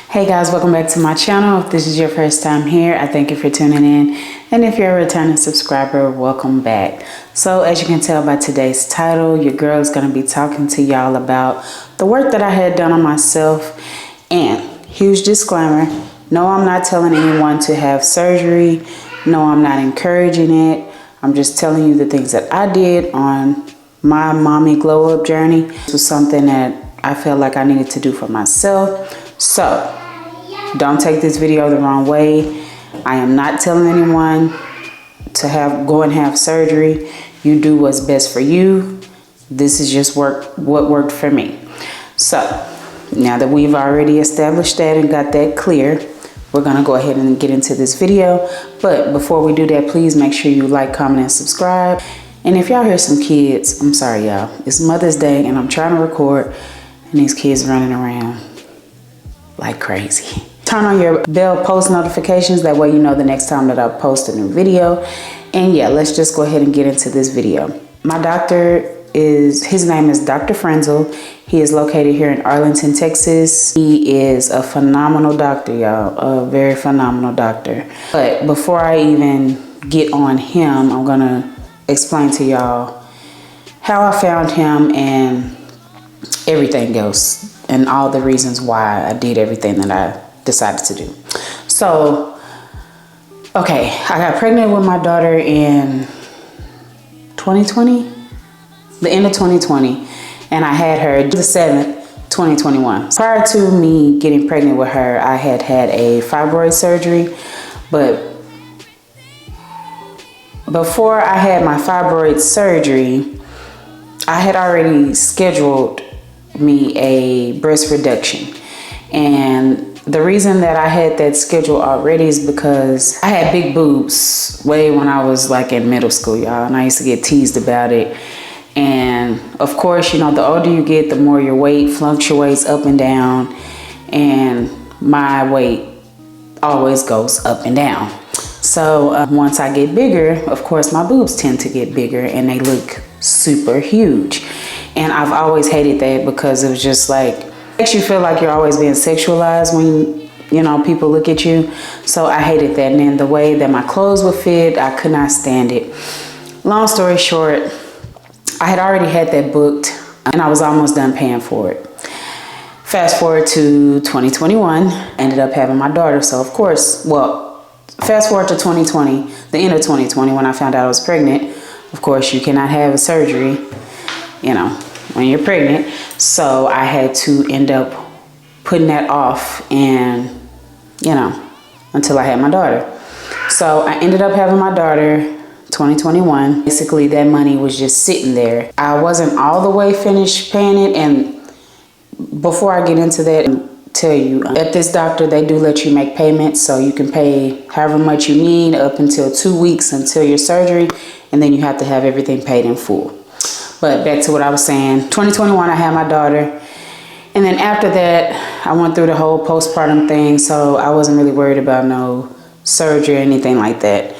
Hey guys, welcome back to my channel. If this is your first time here, I thank you for tuning in. And if you're a returning subscriber, welcome back. So as you can tell by today's title, your girl is going to be talking to y'all about the work that I had done on myself. And huge disclaimer, no, I'm not telling anyone to have surgery. No, I'm not encouraging it. I'm just telling you the things that I did on my mommy glow up journey. This was something that I felt like I needed to do for myself. So don't take this video the wrong way. I am not telling anyone to go and have surgery. You do what's best for you. This is just what worked for me. So now that we've already established that and got that clear, we're gonna go ahead and get into this video. But before we do that, please make sure you like, comment, and subscribe. And if y'all hear some kids, I'm sorry y'all. It's Mother's Day and I'm trying to record and these kids running around like crazy. Turn on your bell post notifications. That way you know the next time that I post a new video. And yeah, let's just go ahead and get into this video. My doctor his name is Dr. Frenzel. He is located here in Arlington, Texas. He is a phenomenal doctor, y'all. A very phenomenal doctor. But before I even get on him, I'm gonna explain to y'all how I found him and everything else and all the reasons why I did everything that I decided to do. So, okay, I got pregnant with my daughter in 2020, the end of 2020, and I had her the 7th, 2021. Prior to me getting pregnant with her, I had a fibroid surgery, but before I had my fibroid surgery, I had already scheduled me a breast reduction. And the reason that I had that schedule already is because I had big boobs way when I was like in middle school, y'all, and I used to get teased about it. And of course, you know, the older you get, the more your weight fluctuates up and down, and my weight always goes up and down. So once I get bigger, of course my boobs tend to get bigger and they look super huge. And I've always hated that because it was just like, it makes you feel like you're always being sexualized when, you know, people look at you. So I hated that. And then the way that my clothes would fit, I could not stand it. Long story short, I had already had that booked and I was almost done paying for it. Fast forward to 2021, ended up having my daughter. So of course, well, fast forward to 2020, the end of 2020, when I found out I was pregnant. Of course, you cannot have a surgery, you know, when you're pregnant. So I had to end up putting that off and, you know, until I had my daughter. So I ended up having my daughter 2021. Basically, that money was just sitting there. I wasn't all the way finished paying it. And before I get into that, tell you, at this doctor, they do let you make payments. So you can pay however much you need up until 2 weeks until your surgery. And then you have to have everything paid in full. But back to what I was saying, 2021, I had my daughter. And then after that, I went through the whole postpartum thing. So I wasn't really worried about no surgery or anything like that.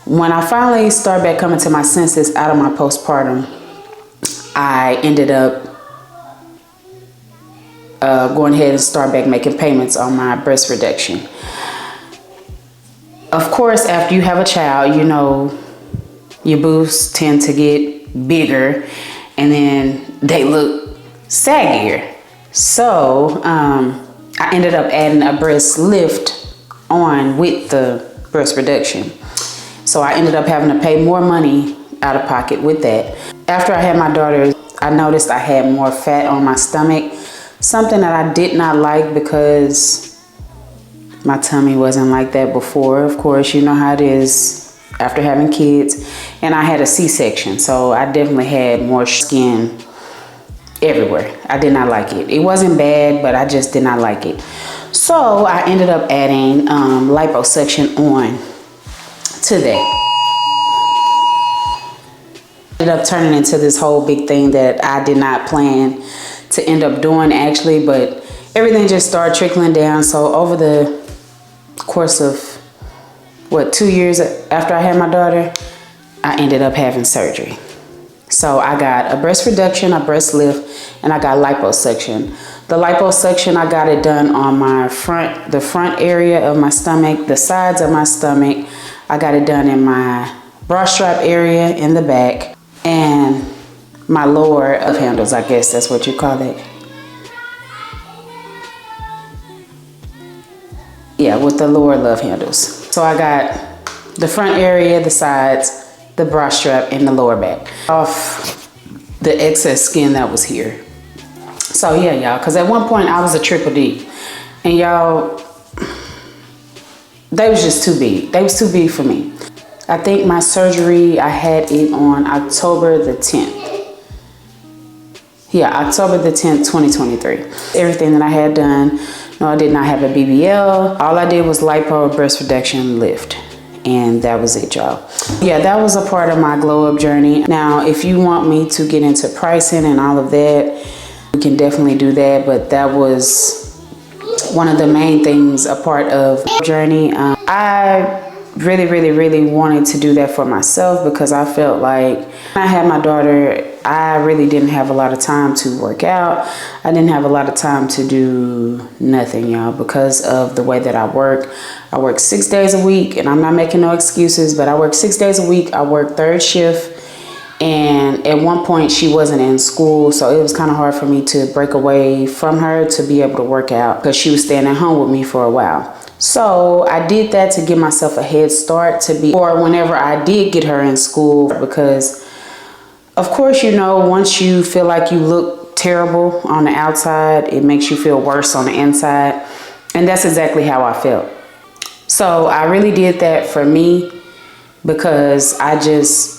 When I finally started back coming to my senses out of my postpartum, I ended up going ahead and start back making payments on my breast reduction. Of course, after you have a child, you know, your boobs tend to get bigger and then they look saggier. So I ended up adding a breast lift on with the breast reduction. So I ended up having to pay more money out of pocket with that. After I had my daughter, I noticed I had more fat on my stomach, something that I did not like because my tummy wasn't like that before. Of course, you know how it is after having kids, and I had a C-section, so I definitely had more skin everywhere. I did not like it. It wasn't bad, but I just did not like it. So I ended up adding liposuction on to that. Ended up turning into this whole big thing that I did not plan to end up doing actually, but everything just started trickling down. So over the course of 2 years after I had my daughter, I ended up having surgery. So I got a breast reduction, a breast lift, and I got liposuction. The liposuction, I got it done on the front area of my stomach, the sides of my stomach. I got it done in my bra strap area in the back, and my lower of handles, I guess that's what you call it. Yeah, with the lower love handles. So I got the front area, the sides, the bra strap, and the lower back off the excess skin that was here. So yeah, y'all, because at one point I was a triple D, and y'all, they was just too big. They was too big for me. I think my surgery, I had it on October the 10th. Yeah, October the 10th, 2023. Everything that I had done, no, I did not have a BBL. All I did was lipo, breast reduction, lift. And that was it, y'all. Yeah, that was a part of my glow up journey. Now, if you want me to get into pricing and all of that, we can definitely do that. But that was one of the main things, a part of the journey. I really wanted to do that for myself, because I felt like when I had my daughter, I really didn't have a lot of time to work out. I didn't have a lot of time to do nothing, y'all, because of the way that I work. I work 6 days a week, and I'm not making no excuses, but I work 6 days a week. I work third shift. And at one point she wasn't in school, so it was kind of hard for me to break away from her to be able to work out, because she was staying at home with me for a while. So I did that to give myself a head start or whenever I did get her in school, because of course, you know, once you feel like you look terrible on the outside, it makes you feel worse on the inside. And that's exactly how I felt. So I really did that for me, because I was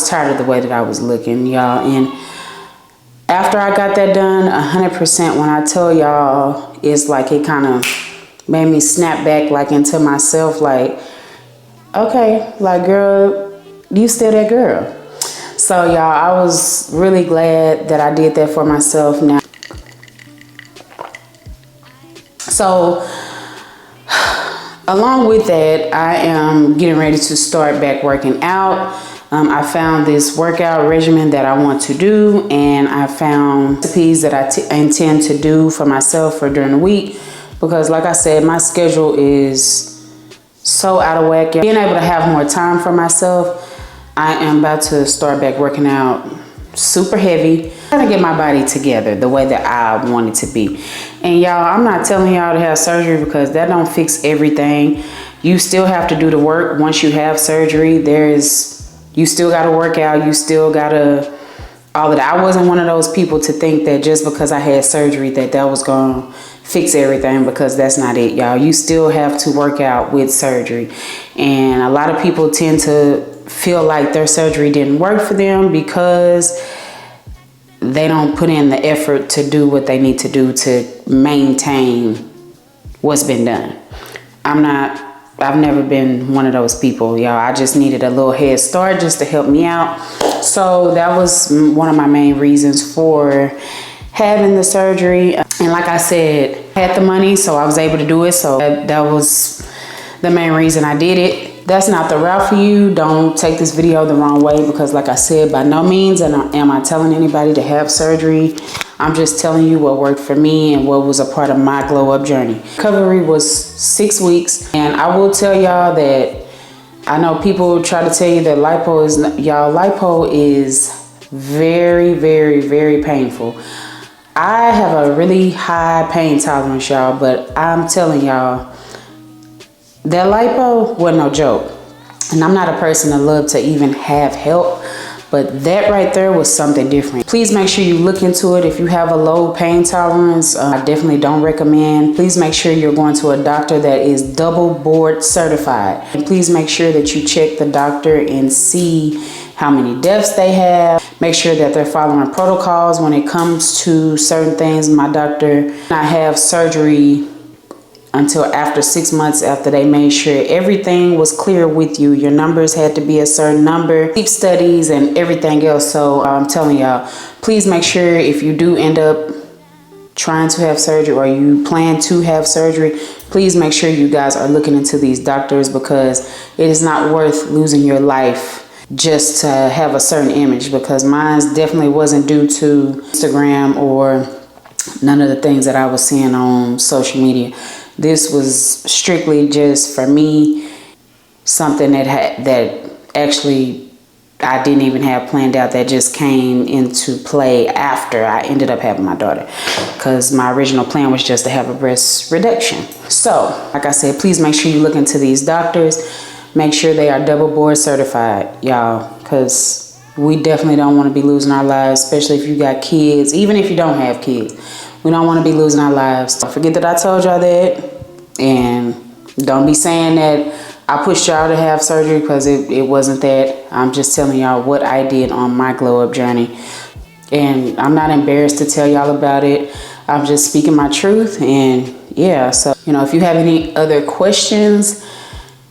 tired of the way that I was looking, y'all. And after I got that done, 100%, when I tell y'all, it's like it kind of made me snap back like into myself, like, okay, like, girl, you still that girl. So y'all, I was really glad that I did that for myself now. So along with that, I am getting ready to start back working out. I found this workout regimen that I want to do, and I found recipes that I intend to do for myself for during the week, because like I said, my schedule is so out of whack. Being able to have more time for myself, I am about to start back working out super heavy, trying to get my body together the way that I want it to be. And y'all, I'm not telling y'all to have surgery, because that don't fix everything. You still have to do the work once you have surgery. You still got to work out. You still got to all of that. I wasn't one of those people to think that just because I had surgery that was going to fix everything, because that's not it, y'all. You still have to work out with surgery. And a lot of people tend to feel like their surgery didn't work for them because they don't put in the effort to do what they need to do to maintain what's been done. I've never been one of those people, y'all. I just needed a little head start just to help me out. So that was one of my main reasons for having the surgery. And like I said, I had the money, so I was able to do it. So that was the main reason I did it. That's not the route for you. Don't take this video the wrong way, because like I said, by no means am I telling anybody to have surgery. I'm just telling you what worked for me and what was a part of my glow up journey. Recovery was 6 weeks, and I will tell y'all that I know people try to tell you that lipo is very painful. I have a really high pain tolerance, y'all, but I'm telling y'all, that lipo wasn't no joke. And I'm not a person that love to even have help, but that right there was something different. Please make sure you look into it. If you have a low pain tolerance, I definitely don't recommend. Please make sure you're going to a doctor that is double board certified. And please make sure that you check the doctor and see how many deaths they have. Make sure that they're following protocols when it comes to certain things. My doctor did not have surgery until after 6 months, after they made sure everything was clear with you. Your numbers had to be a certain number, sleep studies and everything else. So I'm telling y'all, please make sure if you do end up trying to have surgery or you plan to have surgery, please make sure you guys are looking into these doctors, because it is not worth losing your life just to have a certain image, because mine definitely wasn't due to Instagram or none of the things that I was seeing on social media. This was strictly just for me, something that actually I didn't even have planned out, that just came into play after I ended up having my daughter, because my original plan was just to have a breast reduction. So like I said, please make sure you look into these doctors. Make sure they are double board certified, y'all, because we definitely don't want to be losing our lives, especially if you got kids. Even if you don't have kids, we don't want to be losing our lives. Don't forget that I told y'all that, and don't be saying that I pushed y'all to have surgery, because it wasn't that. I'm just telling y'all what I did on my glow up journey. And I'm not embarrassed to tell y'all about it. I'm just speaking my truth. And yeah, so, if you have any other questions,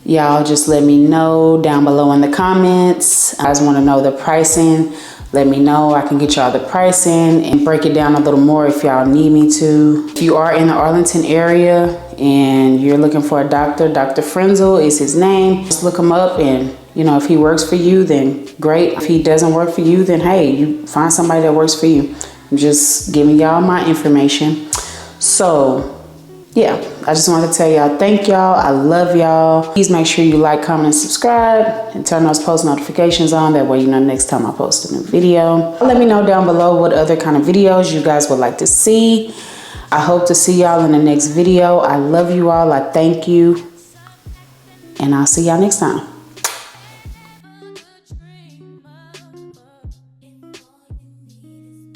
y'all just let me know down below in the comments. I just want to know the pricing. Let me know. I can get y'all the pricing and break it down a little more if y'all need me to. If you are in the Arlington area and you're looking for a doctor, Dr. Frenzel is his name. Just look him up, and if he works for you, then great. If he doesn't work for you, then hey, you find somebody that works for you. I'm just giving y'all my information. So yeah, I just wanted to tell y'all, thank y'all. I love y'all. Please make sure you like, comment, and subscribe, and turn those post notifications on. That way next time I post a new video. Let me know down below what other kind of videos you guys would like to see. I hope to see y'all in the next video. I love you all. I thank you. And I'll see y'all next time.